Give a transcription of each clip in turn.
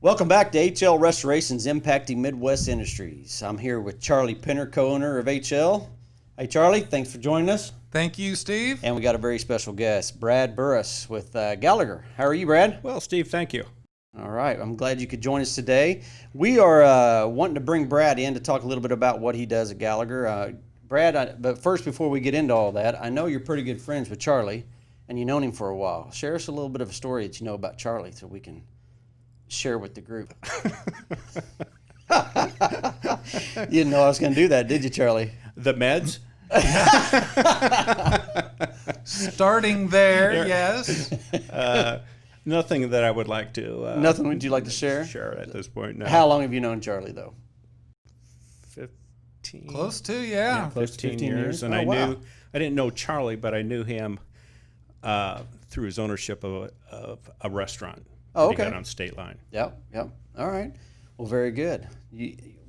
Welcome back to HL Restorations Impacting Midwest Industries. I'm here with Charlie Penner, co-owner of HL. Hey, Charlie, thanks for joining us. Thank you, Steve. And we got a very special guest, Brad Burris with Gallagher. How are you, Brad? Well, Steve, thank you. All right. I'm glad you could join us today. We are wanting to bring Brad in to talk a little bit about what he does at Gallagher. Brad, but first, before we get into all that, I know you're pretty good friends with Charlie, and you've known him for a while. Share us a little bit of a story that you know about Charlie so we can share with the group. You didn't know I was going to do that, did you, Charlie? The meds? Starting there, yes. Nothing that I would like to... Nothing would you like to share? Share at this point, no. How long have you known Charlie, though? 15. Close to, yeah. Close to 15 years. And Oh, I didn't know Charlie, but I knew him through his ownership of a restaurant. Oh, He okay. got on State Line. Yep. All right. Well, very good.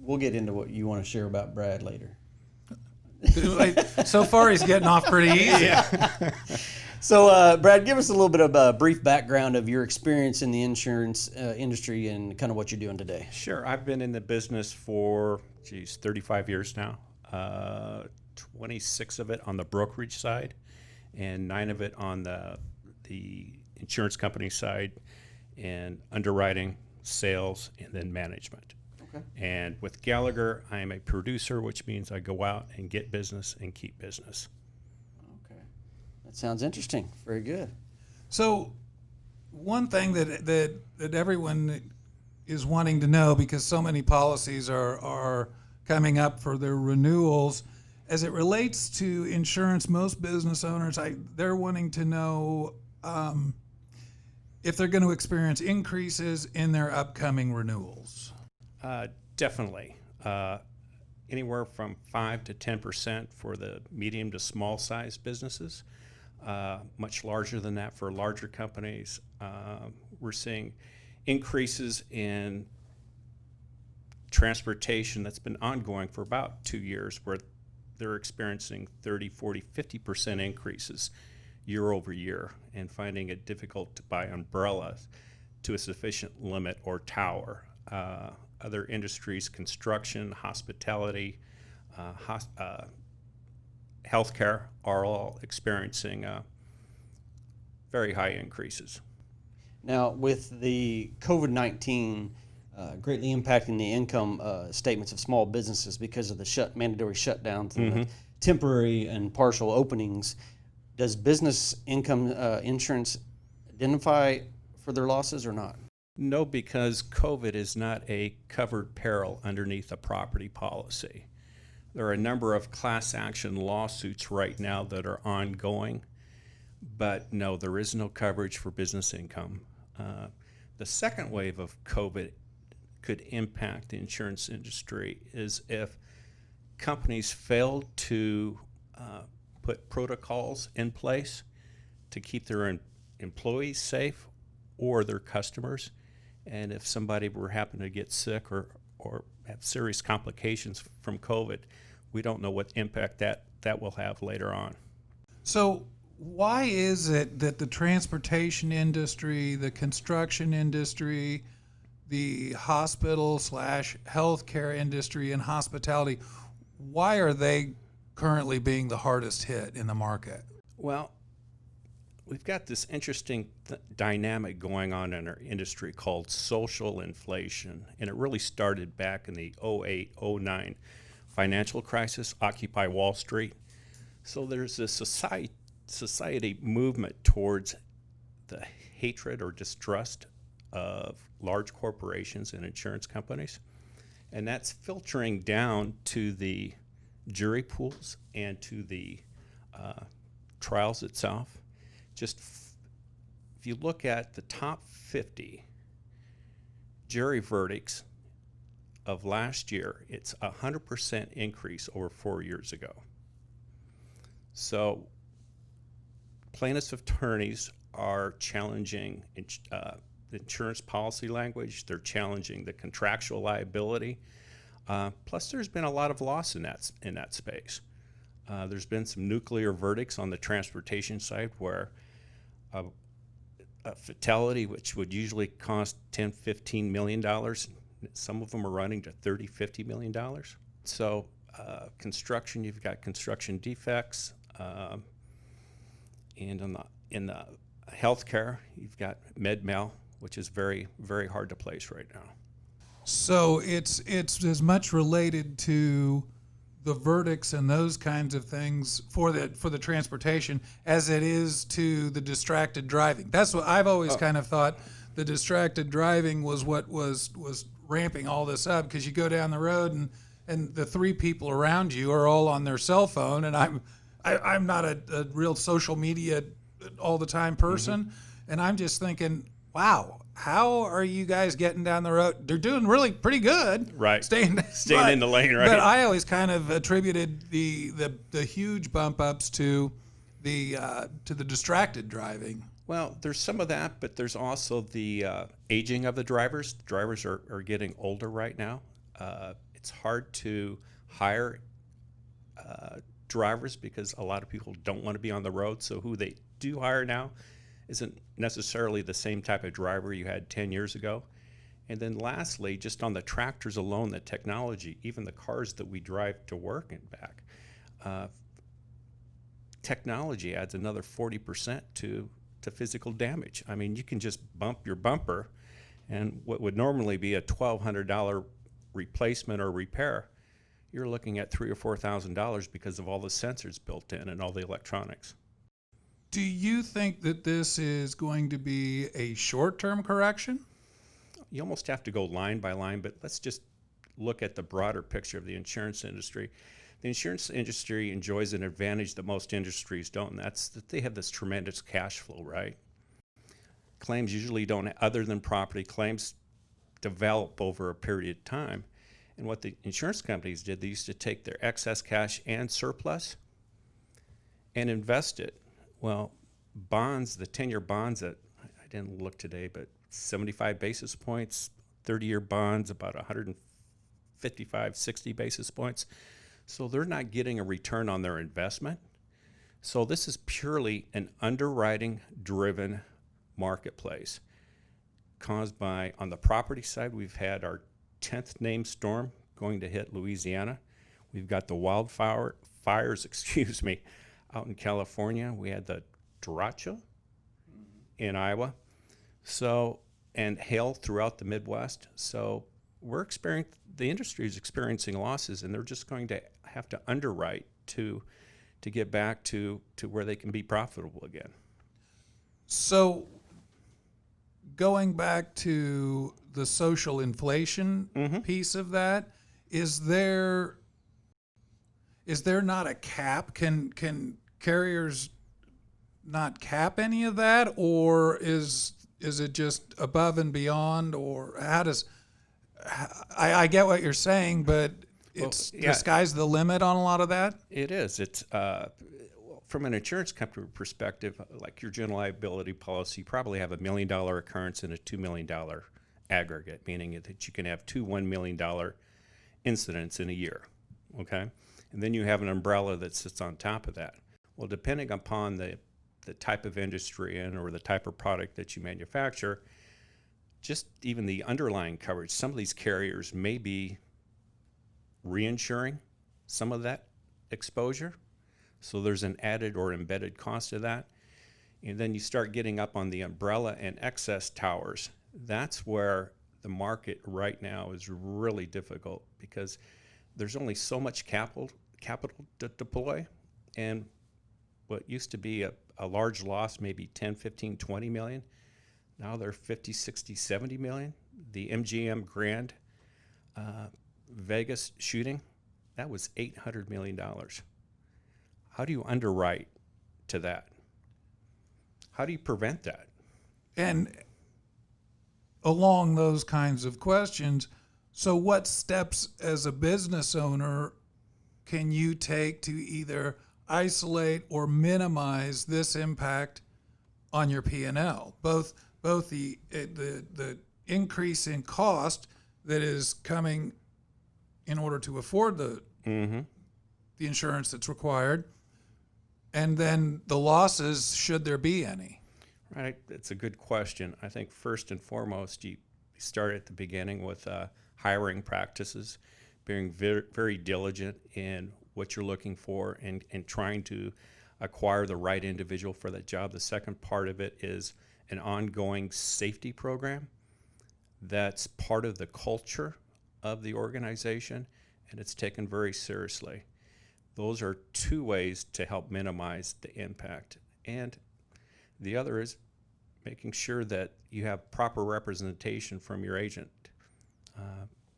We'll get into what you want to share about Brad later. So far, he's getting off pretty easy. Yeah. So, Brad, give us a little bit of a brief background of your experience in the insurance industry and kind of what you're doing today. Sure. I've been in the business for, 35 years now. 26 of it on the brokerage side and 9 of it on the insurance company side, and underwriting, sales, and then management. Okay. And with Gallagher, I am a producer, which means I go out and get business and keep business. Okay. That sounds interesting. Very good. So, one thing that everyone is wanting to know, because so many policies are coming up for their renewals, as it relates to insurance, most business owners, they're wanting to know if they're going to experience increases in their upcoming renewals. Definitely. Anywhere from 5 to 10% for the medium to small size businesses. Much larger than that for larger companies. We're seeing increases in transportation that's been ongoing for about 2 years, where they're experiencing 30, 40, 50% increases year over year, and finding it difficult to buy umbrellas to a sufficient limit or tower. Other industries, construction, hospitality, healthcare, are all experiencing very high increases. Now, with the COVID-19 greatly impacting the income statements of small businesses because of the mandatory shutdowns and the temporary and partial openings, does business income insurance identify for their losses or not? No, because COVID is not a covered peril underneath a property policy. There are a number of class action lawsuits right now that are ongoing, but no, there is no coverage for business income. The second wave of COVID could impact the insurance industry is if companies failed to put protocols in place to keep their employees safe or their customers. And if somebody were happen to get sick or have serious complications from COVID, we don't know what impact that will have later on. So, why is it that the transportation industry, the construction industry, the hospital/healthcare industry, and hospitality, why are they currently being the hardest hit in the market? Well, we've got this interesting dynamic going on in our industry called social inflation, and it really started back in the 08-09 financial crisis, Occupy Wall Street. So there's this society movement towards the hatred or distrust of large corporations and insurance companies, and that's filtering down to the jury pools and to the trials itself. If you look at the top 50 jury verdicts of last year, it's 100% increase over 4 years ago. So plaintiffs' attorneys are challenging the insurance policy language. They're challenging the contractual liability. Plus, there's been a lot of loss in that space. There's been some nuclear verdicts on the transportation side where a fatality, which would usually cost 10, 15 million dollars. Some of them are running to 30, 50 million dollars. So construction, you've got construction defects, and in the healthcare, you've got med mal, which is very, very hard to place right now. So it's as much related to the verdicts and those kinds of things for the transportation as it is to the distracted driving. That's what I've always kind of thought. The distracted driving was what was ramping all this up, because you go down the road and the three people around you are all on their cell phone, and I'm not a real social media all the time person, and I'm just thinking, wow, how are you guys getting down the road? They're doing really pretty good, Right. Staying in the lane, right? But I always kind of attributed the huge bump ups to the distracted driving. Well, there's some of that, but there's also the aging of the drivers. The drivers are getting older right now. It's hard to hire drivers because a lot of people don't want to be on the road. So who they do hire now isn't necessarily the same type of driver you had 10 years ago. And then lastly, just on the tractors alone, the technology, even the cars that we drive to work and back, technology adds another 40% to physical damage. I mean, you can just bump your bumper, and what would normally be a $1,200 replacement or repair, you're looking at $3,000 or $4,000 because of all the sensors built in and all the electronics. Do you think that this is going to be a short-term correction? You almost have to go line by line, but let's just look at the broader picture of the insurance industry. The insurance industry enjoys an advantage that most industries don't, and that's that they have this tremendous cash flow, right? Claims usually don't, other than property claims, develop over a period of time. And what the insurance companies did, they used to take their excess cash and surplus and invest it. Well, bonds, the 10-year bonds I didn't look today, but 75 basis points, 30-year bonds about 155, 60 basis points. So they're not getting a return on their investment. So this is purely an underwriting-driven marketplace caused by, on the property side, we've had our 10th named storm going to hit Louisiana. We've got the fires, out in California. We had the derecho in Iowa. So, and hail throughout the Midwest. So the industry is experiencing losses, and they're just going to have to underwrite to get back to where they can be profitable again. So going back to the social inflation piece of that, is there not a cap? Can carriers not cap any of that, or is it just above and beyond, or how does? I get what you're saying, but the sky's the limit on a lot of that. It is. It's from an insurance company perspective, like your general liability policy, you probably have $1 million occurrence and a $2 million aggregate, meaning that you can have two $1 million incidents in a year. Okay, and then you have an umbrella that sits on top of that. Well, depending upon the type of industry or the type of product that you manufacture, just even the underlying coverage, some of these carriers may be reinsuring some of that exposure. So there's an added or embedded cost to that. And then you start getting up on the umbrella and excess towers. That's where the market right now is really difficult, because there's only so much capital to deploy. And what used to be a large loss, maybe 10, 15, 20 million, now they're 50, 60, 70 million. The MGM Grand Vegas shooting, that was $800 million. How do you underwrite to that? How do you prevent that? And along those kinds of questions, so what steps as a business owner can you take to either isolate or minimize this impact on your P&L? Both the increase in cost that is coming in order to afford the insurance that's required, and then the losses, should there be any. Right, it's a good question. I think first and foremost, you start at the beginning with hiring practices, being very, very diligent in what you're looking for and trying to acquire the right individual for that job. The second part of it is an ongoing safety program that's part of the culture of the organization, and it's taken very seriously. Those are two ways to help minimize the impact. And the other is making sure that you have proper representation from your agent.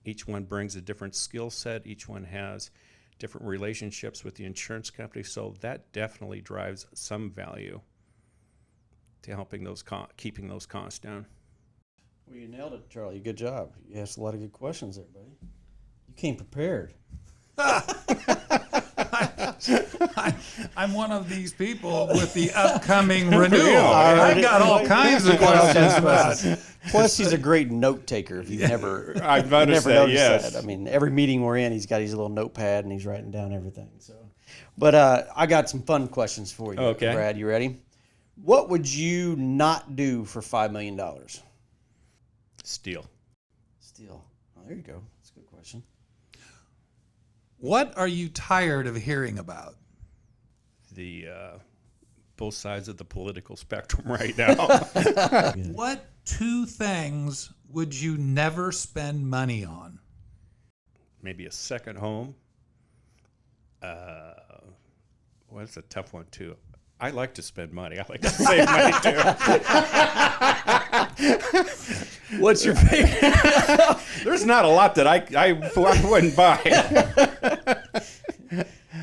Each one brings a different skill set. Each one has different relationships with the insurance company. So that definitely drives some value to helping those keeping those costs down. Well, you nailed it, Charlie. Good job. You asked a lot of good questions there, buddy. You came prepared. I'm one of these people with the upcoming renewal. I've got all kinds of questions about it. Plus, he's a great note taker. If you've never, I've noticed never that, noticed yes. that. I mean, every meeting we're in, he's got his little notepad and he's writing down everything. So, but I got some fun questions for you, Okay. Brad. You ready? What would you not do for $5 million? Steal. Steal. Oh, there you go. That's a good question. What are you tired of hearing about? The both sides of the political spectrum right now. What two things would you never spend money on? Maybe a second home. Well, that's a tough one too. I like to spend money. I like to save money too. What's your favorite? There's not a lot that I wouldn't buy.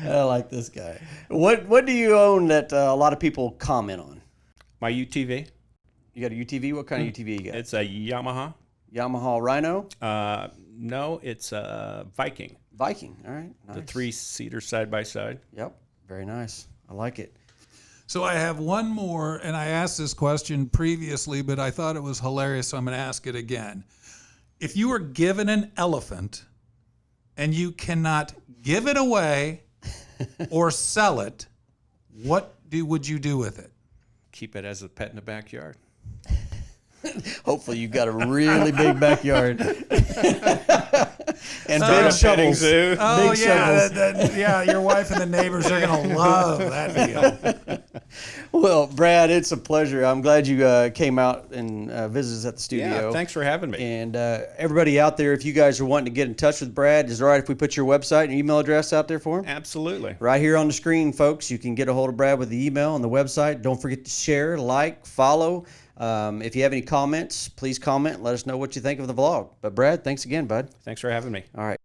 I like this guy. What do you own that a lot of people comment on? My UTV. You got a UTV? What kind of UTV you got? It's a Yamaha. Yamaha Rhino? No, it's a Viking. Viking. All right. Nice. The 3-seater side by side. Yep. Very nice. I like it. So I have one more, and I asked this question previously, but I thought it was hilarious, so I'm going to ask it again. If you were given an elephant and you cannot give it away or sell it, what would you do with it? Keep it as a pet in the backyard. Hopefully you've got a really big backyard. And Start big a petting shovels. zoo. Oh, Big yeah, shovels. yeah, your wife and the neighbors are going to love that deal. Well, Brad, it's a pleasure. I'm glad you came out and visited us at the studio. Yeah, thanks for having me. And everybody out there, if you guys are wanting to get in touch with Brad, is it all right if we put your website and email address out there for him? Absolutely. Right here on the screen, folks. You can get a hold of Brad with the email and the website. Don't forget to share, like, follow. If you have any comments, please comment. Let us know what you think of the vlog. But Brad, thanks again, bud. Thanks for having me. All right.